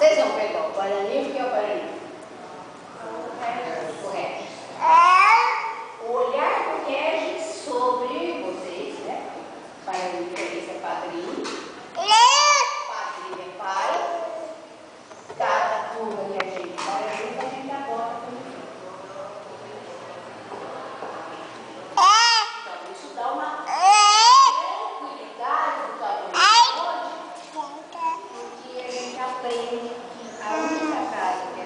Vocês vão pegar o bananinho, porque é o bananinho. Correto. O olhar do rege sobre vocês, né? Bananinho é padrinho. Padrinho é pai. Cada turma que a gente vai junto, a gente aborda também. Então, isso dá uma tranquilidade do tamanho de hoje, porque a gente aprende que a única casa que